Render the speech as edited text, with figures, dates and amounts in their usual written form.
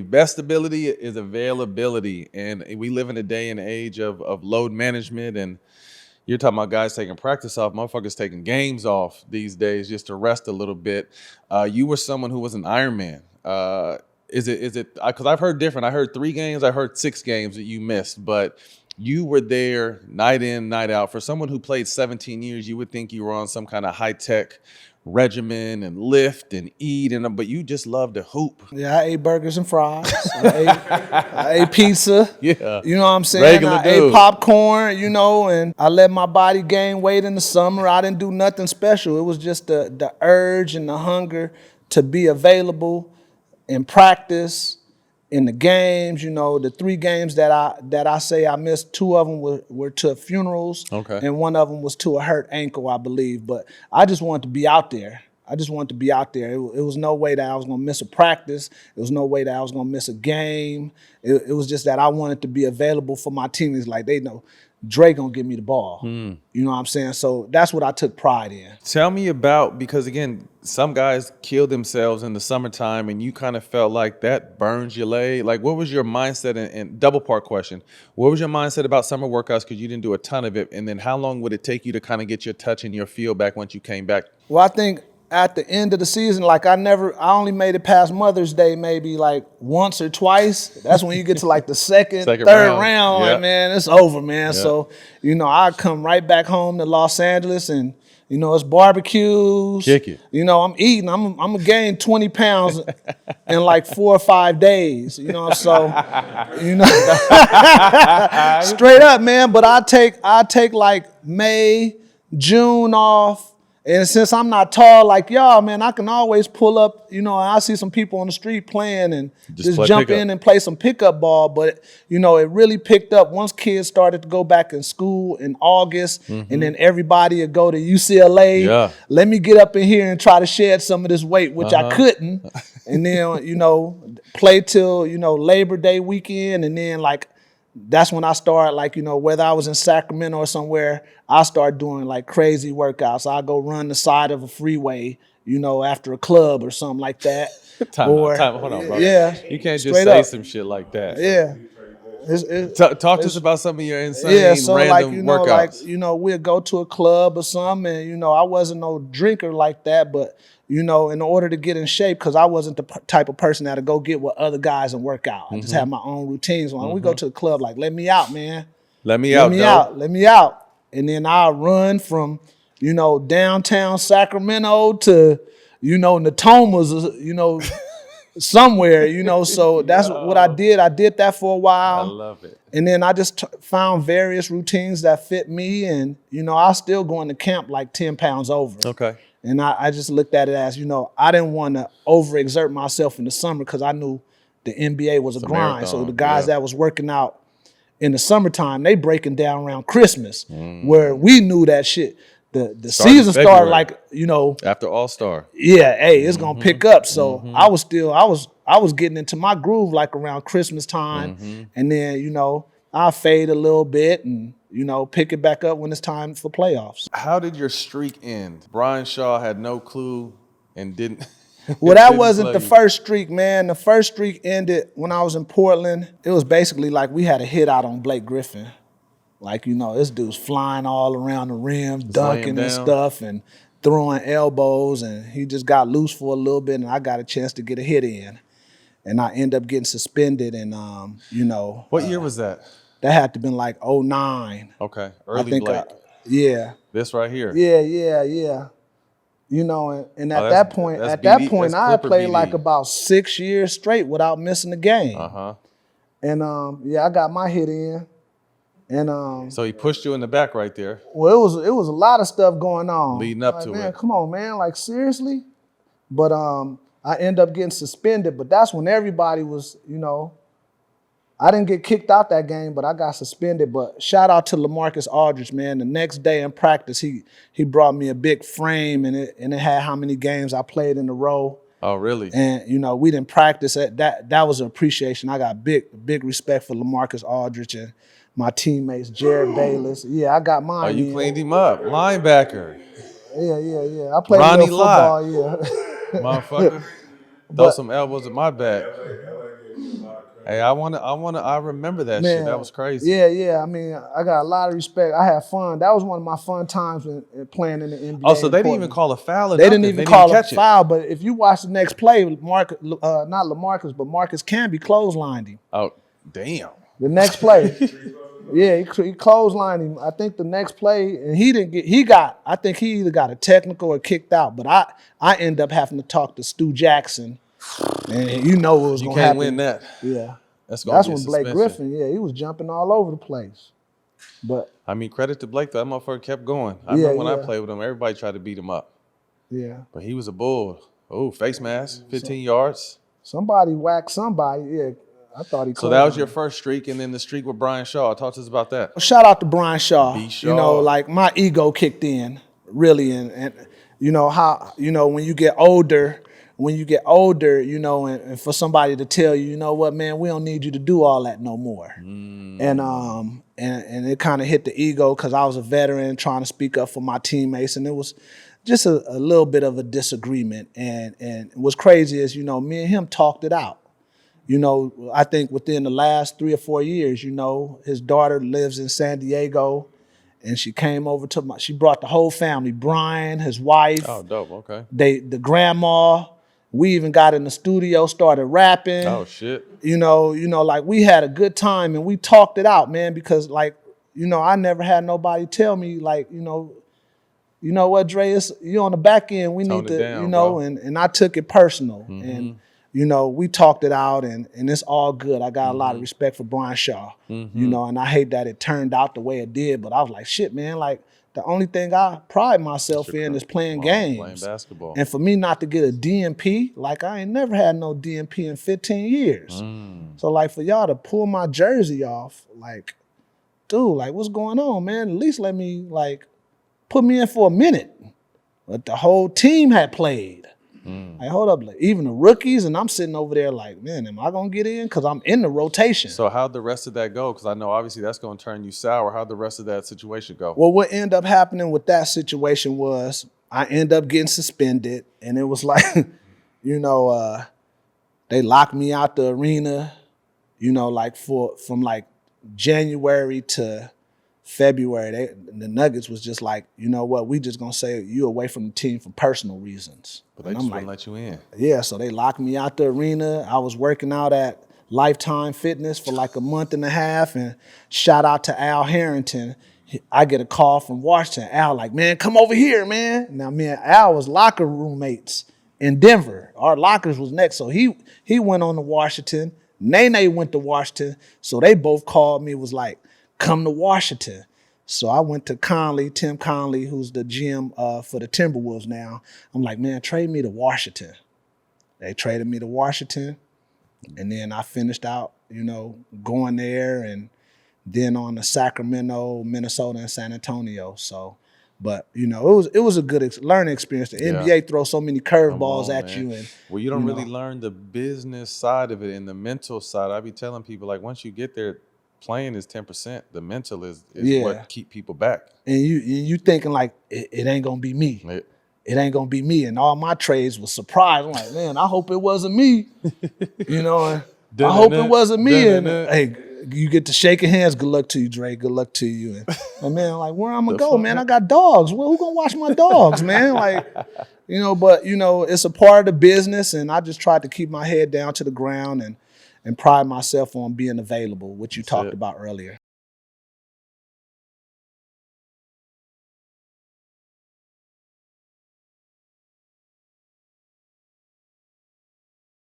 best ability is availability. And we live in a day and age of load management, and you're talking about guys taking practice off, motherfuckers taking games off these days just to rest a little bit. You were someone who was an Ironman. Is it, because I've heard different. I heard 3 games, I heard 6 games that you missed, but you were there night in, night out. For someone who played 17 years, you would think you were on some kind of high-tech regimen and lift and eat, but you just love to hoop. Yeah, I ate burgers and fries. I ate pizza. Yeah. You know what I'm saying? Regular I dude. ate popcorn, and I let my body gain weight in the summer. I didn't do nothing special. It was just the urge and the hunger to be available in practice, in the games. The 3 games that I say I missed, 2 of them were to funerals, Okay. and 1 of them was to a hurt ankle, I believe. But I just wanted to be out there. It was no way that I was going to miss a practice. It was no way that I was going to miss a game. It was just that I wanted to be available for my teammates. Like, they know Dre going to give me the ball. You know what I'm saying? So that's what I took pride in. Tell me about, because again, some guys kill themselves in the summertime, and you kind of felt like that burns your leg. Like, what was your mindset? And double part question: what was your mindset about summer workouts? Because you didn't do a ton of it, and then how long would it take you to kind of get your touch and your feel back once you came back? Well, I think at the end of the season, like I only made it past Mother's Day maybe like once or twice. That's when you get to like the second third round. Yeah. Like, man, it's over, man. Yeah. So, I come right back home to Los Angeles, and it's barbecues. Kick it. I'm eating. I'm gonna gain 20 pounds in like 4 or 5 days. So, straight up, man. But I take like May, June off. And since I'm not tall like y'all, man, I can always pull up, and I see some people on the street playing and just jump in and play some pickup ball. But, it really picked up once kids started to go back in school in August, and then everybody would go to UCLA. Yeah. Let me get up in here and try to shed some of this weight, which I couldn't. And then, play till, Labor Day weekend. And then, like, that's when I started, like, whether I was in Sacramento or somewhere, I started doing like crazy workouts. I go run the side of a freeway, after a club or something like that. Hold on, bro. Yeah. You can't just say some shit like that. Yeah. Talk to us about some of your insane random workouts. We'd go to a club or something, and, I wasn't no drinker like that, but, in order to get in shape, because I wasn't the type of person that'd go get with other guys and work out. I just had my own routines. When we go to the club, like, let me out, man. Let me out. And then I'll run from, downtown Sacramento to, Natomas, somewhere, so that's what I did. I did that for a while. I love it. And then I just found various routines that fit me. And, I was still going to camp like 10 pounds over. Okay. And I just looked at it as, I didn't want to overexert myself in the summer because I knew the NBA was a grind. Marathon. So the guys that was working out in the summertime, they breaking down around Christmas, where we knew that shit. The season started like, after All-Star. Yeah, hey, it's gonna pick up. So I was getting into my groove like around Christmas time, and then I fade a little bit and pick it back up when it's time for playoffs. How did your streak end? Brian Shaw had no clue and didn't. Well, that wasn't the first streak, man. The first streak ended when I was in Portland. It was basically like we had a hit out on Blake Griffin. Like, this dude's flying all around the rim, dunking and stuff and throwing elbows, and he just got loose for a little bit, and I got a chance to get a hit in. And I end up getting suspended, and, What year was that? That had to have been like 2009. Okay, early Blake. Yeah. This right here. Yeah. And at that point, I had played like about 6 years straight without missing a game. And I got my hit in. And so he pushed you in the back right there. Well, it was a lot of stuff going on leading up to man, it. Come on, man, like seriously. But I ended up getting suspended. But that's when everybody was, I didn't get kicked out that game, but I got suspended. But shout out to LaMarcus Aldridge, man. The next day in practice, he brought me a big frame, and it had how many games I played in a row. Oh, really? And we didn't practice it. That was an appreciation. I got big respect for LaMarcus Aldridge and my teammates, Jared Bayless. Yeah, I got mine. Oh, you cleaned him up. Linebacker. Yeah. I played Ronnie football, Lott. Motherfucker. Throw some elbows at my back. Hey, I remember that shit. That was crazy. Yeah. I mean, I got a lot of respect. I had fun. That was one of my fun times in playing in the NBA. Oh, so in they didn't Portland. even call a foul or They nothing. didn't even They call a catch foul, but if you watch the next play, not LaMarcus, but Marcus Camby clotheslined him. Oh, damn. The next play, yeah, he clotheslined him. I think the next play, and I think he either got a technical or kicked out. But I end up having to talk to Stu Jackson, and you know what was going to happen. You can't win that. Yeah, that's when Blake Griffin. Yeah, he was jumping all over the place. But I mean, credit to Blake though. That motherfucker kept going. I remember when I played with him, everybody tried to beat him up. Yeah, but he was a bull. Oh, face mask, 15 yards. Somebody whacked somebody. Yeah. I thought he. So that was your first streak, and then the streak with Brian Shaw. Talk to us about that. Shout out to Brian Shaw. Shaw. You know, like my ego kicked in really, and you know how when you get older, you know, and for somebody to tell you, you know what, man, we don't need you to do all that no more. And it kind of hit the ego because I was a veteran trying to speak up for my teammates, and it was just a little bit of a disagreement. And what's crazy is, you know, me and him talked it out. You know, I think within the last 3 or 4 years, you know, his daughter lives in San Diego, and she came over she brought the whole family, Brian, his wife. Oh, dope, okay. The grandma. We even got in the studio, started rapping. Oh, shit. You know, like we had a good time, and we talked it out, man, because like, you know, I never had nobody tell me like, you know what, Dre, you on the back end, we need to, down, you know, bro. and I took it personal. And you know, we talked it out, and it's all good. I got a lot of respect for Brian Shaw, you know, and I hate that it turned out the way it did, but I was like, shit, man, like the only thing I pride myself in is playing games. Playing basketball. And for me not to get a DMP, like I ain't never had no DMP in 15 years. So like for y'all to pull my jersey off, like, dude, like what's going on, man? At least let me like put me in for a minute. But the whole team had played. Like, hold up, like, even the rookies, and I'm sitting over there like, man, am I gonna get in? Because I'm in the rotation. So how'd the rest of that go? Because I know obviously that's gonna turn you sour. How'd the rest of that situation go? Well, what ended up happening with that situation was I ended up getting suspended, and it was like, you know, they locked me out the arena, you know, like from like January to February. The Nuggets was just like, you know what, we just gonna say you away from the team for personal reasons. But they just wouldn't let you in. Yeah, so they locked me out the arena. I was working out at Lifetime Fitness for like a month and a half, and shout out to Al Harrington. I get a call from Washington. Al like, man, come over here, man. Now, me and Al was locker roommates in Denver. Our lockers was next, so he went on to Washington. Nene went to Washington, so they both called me, was like, come to Washington. So I went to Tim Conley, who's the GM for the Timberwolves now. I'm like, man, trade me to Washington. They traded me to Washington. And then I finished out, you know, going there and then on to Sacramento, Minnesota, and San Antonio. So, but, you know, it was a good learning experience. The NBA throws so many curveballs at you. And well, you don't really learn the business side of it and the mental side. I be telling people, like, once you get there, playing is 10%. The mental is what keep people back. And you thinking like it ain't gonna be me. It ain't gonna be me. And all my trades was surprised. I'm like, man, I hope it wasn't me. You know, I hope it wasn't me. And hey, you get to shaking hands. Good luck to you, Dre. Good luck to you. And man, like, where I'm gonna go, man? I got dogs. Well, who gonna watch my dogs, man? Like, you know, but you know, it's a part of the business, and I just tried to keep my head down to the ground and pride myself on being available, which you talked about earlier.